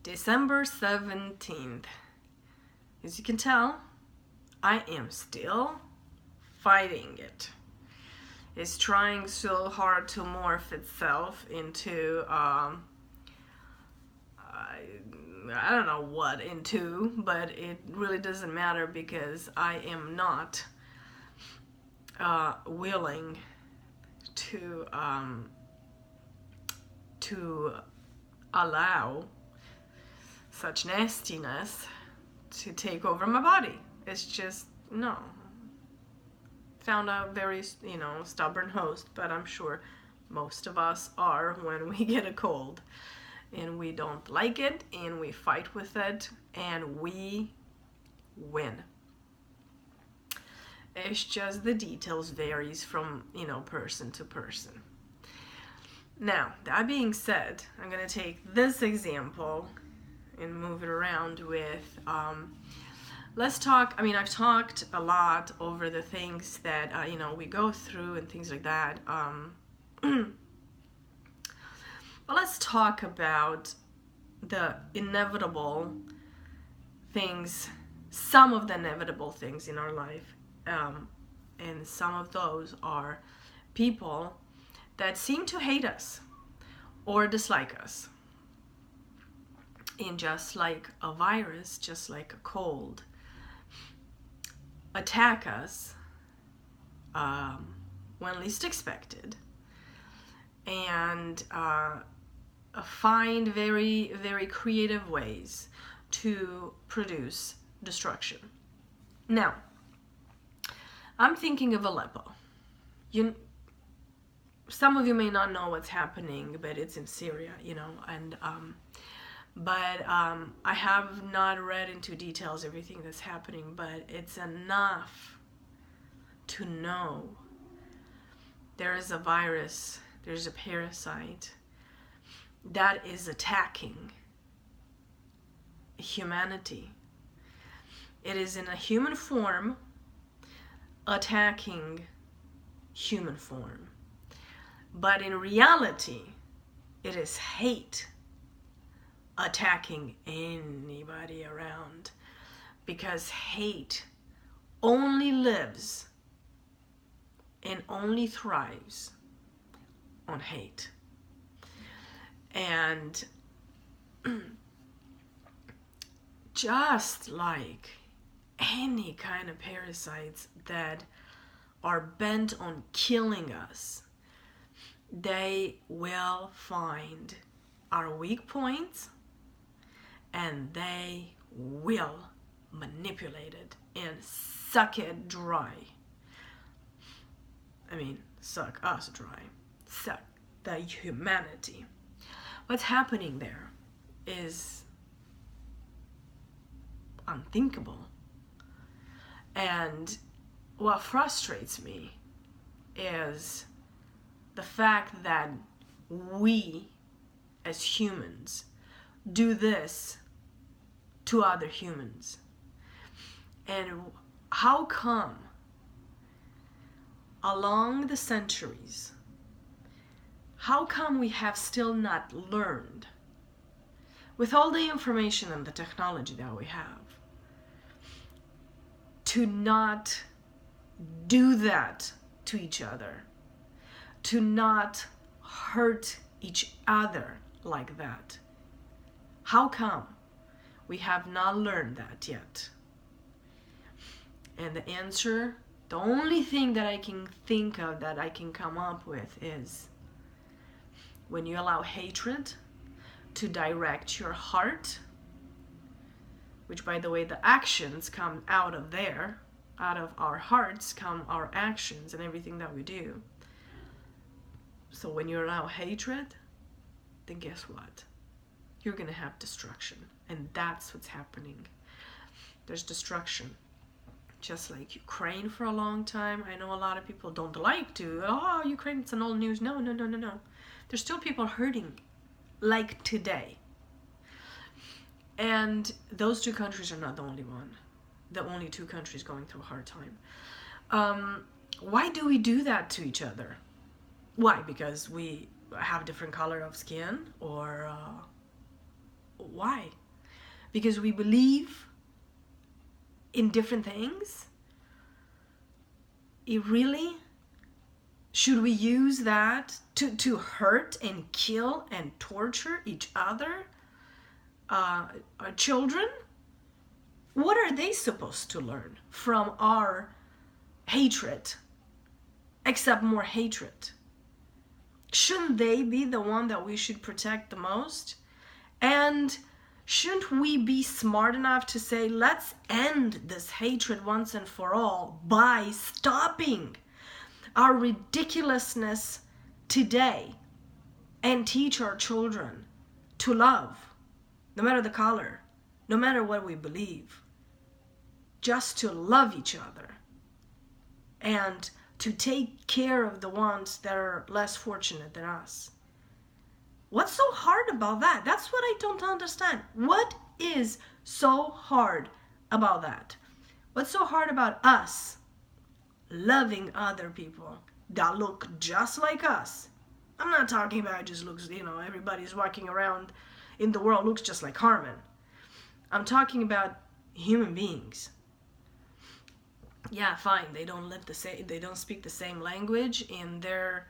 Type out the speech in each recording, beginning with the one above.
December 17th. As you can tell, I am still fighting it. It's trying so hard to morph itself into, I don't know what into, but it really doesn't matter because I am not willing to allow such nastiness to take over my body. It's just, no. Found a very, stubborn host, but I'm sure most of us are when we get a cold. And we don't like it, and we fight with it, and we win. It's just the details varies from, person to person. Now, that being said, I'm going to take this example and move it around with, let's talk, I've talked a lot over the things that, we go through and things like that. But let's talk about the inevitable things, some of the inevitable things in our life. And some of those are people that seem to hate us or dislike us. And just like a virus, just like a cold, attack us when least expected, and find very, very creative ways to produce destruction. Now, I'm thinking of Aleppo. Some of you may not know what's happening, but it's in Syria, and I have not read into details everything that's happening, but it's enough to know there is a virus, there's a parasite that is attacking humanity. It is in a human form attacking human form. But in reality, it is hate attacking anybody around, because hate only lives and only thrives on hate. And just like any kind of parasites that are bent on killing us, they will find our weak points and they will manipulate it and suck it dry. Suck us dry. Suck the humanity. What's happening there is unthinkable. And what frustrates me is the fact that we, as humans, do this to other humans. And how come, along the centuries, how come we have still not learned, with all the information and the technology that we have, to not do that to each other, to not hurt each other like that? How come we have not learned that yet? And the answer, the only thing that I can think of, that I can come up with, is when you allow hatred to direct your heart, which, by the way, the actions come out of there, out of our hearts come our actions and everything that we do. So when you allow hatred, then guess what? You're going to have destruction. And that's what's happening. There's destruction. Just like Ukraine for a long time. I know a lot of people don't like to, Ukraine, it's an old news. No. There's still people hurting, like today. And those two countries are not the only one. The only two countries going through a hard time. Why do we do that to each other? Why? Because we have different color of skin, or Why? Because we believe in different things? It really? Should we use that to hurt and kill and torture each other? Our children? What are they supposed to learn from our hatred? Except more hatred. Shouldn't they be the one that we should protect the most? And shouldn't we be smart enough to say, let's end this hatred once and for all by stopping our ridiculousness today and teach our children to love, no matter the color, no matter what we believe, just to love each other and to take care of the ones that are less fortunate than us. What's so hard about that? That's what I don't understand. What is so hard about that? What's so hard about us loving other people that look just like us? I'm not talking about just looks, everybody's walking around in the world looks just like Carmen. I'm talking about human beings. Yeah, fine, they don't speak the same language, and their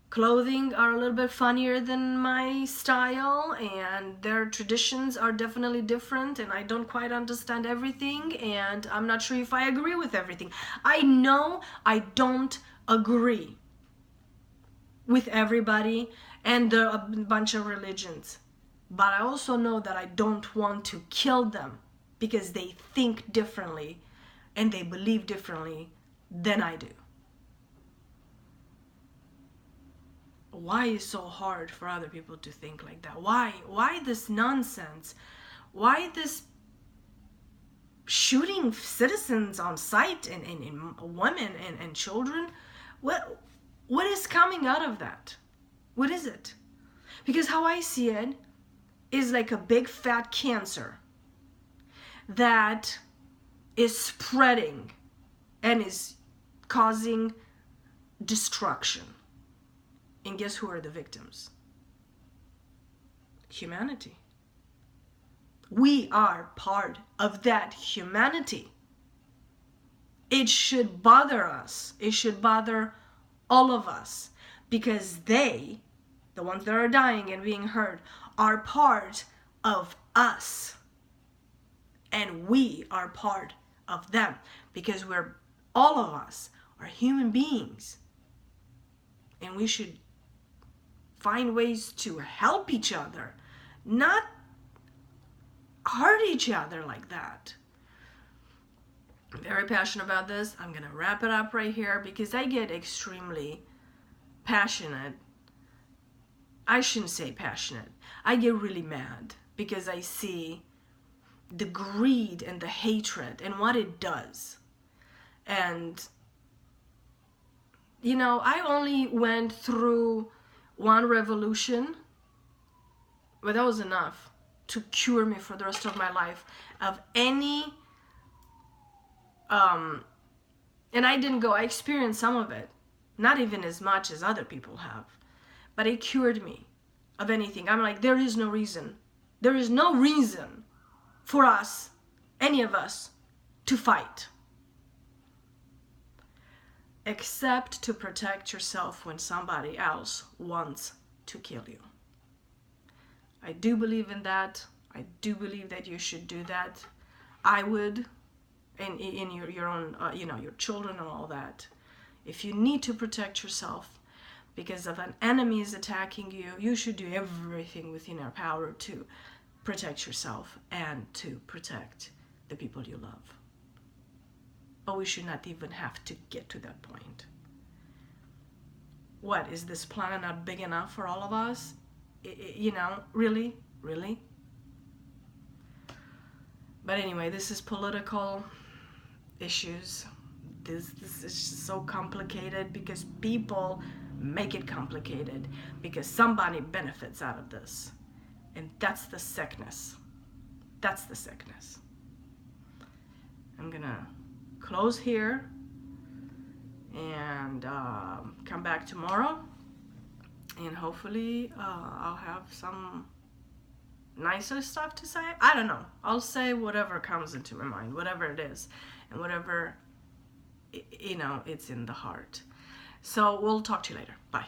clothing are a little bit funnier than my style, and their traditions are definitely different, and I don't quite understand everything, and I'm not sure if I agree with everything. I know I don't agree with everybody and a bunch of religions, but I also know that I don't want to kill them because they think differently and they believe differently than I do. Why is it so hard for other people to think like that? Why this nonsense? Why this shooting citizens on sight and women and children? What is coming out of that? What is it? Because how I see it is like a big fat cancer that is spreading and is causing destruction. And guess who are the victims? Humanity. We are part of that humanity. It should bother us. It should bother all of us, because they, the ones that are dying and being hurt, are part of us. And we are part of them, because all of us are human beings. And we should find ways to help each other, not hurt each other like that. I'm very passionate about this. I'm gonna wrap it up right here because I get extremely passionate. I shouldn't say passionate. I get really mad because I see the greed and the hatred and what it does. And I only went through one revolution, but that was enough to cure me for the rest of my life of any and I experienced some of it, not even as much as other people have, but it cured me of anything. I'm like, there is no reason for us, any of us, to fight, except to protect yourself when somebody else wants to kill you. I do believe in that. I do believe that you should do that. I would, and in your own, your children and all that. If you need to protect yourself because of an enemy is attacking you, you should do everything within your power to protect yourself and to protect the people you love. But we should not even have to get to that point. What, is this planet not big enough for all of us? Really? But anyway, this is political issues. This is so complicated because people make it complicated because somebody benefits out of this. And that's the sickness. That's the sickness. I'm gonna close here and come back tomorrow, and hopefully I'll have some nicer stuff to say. I don't know. I'll say whatever comes into my mind, whatever it is, and whatever, it's in the heart. So we'll talk to you later. Bye.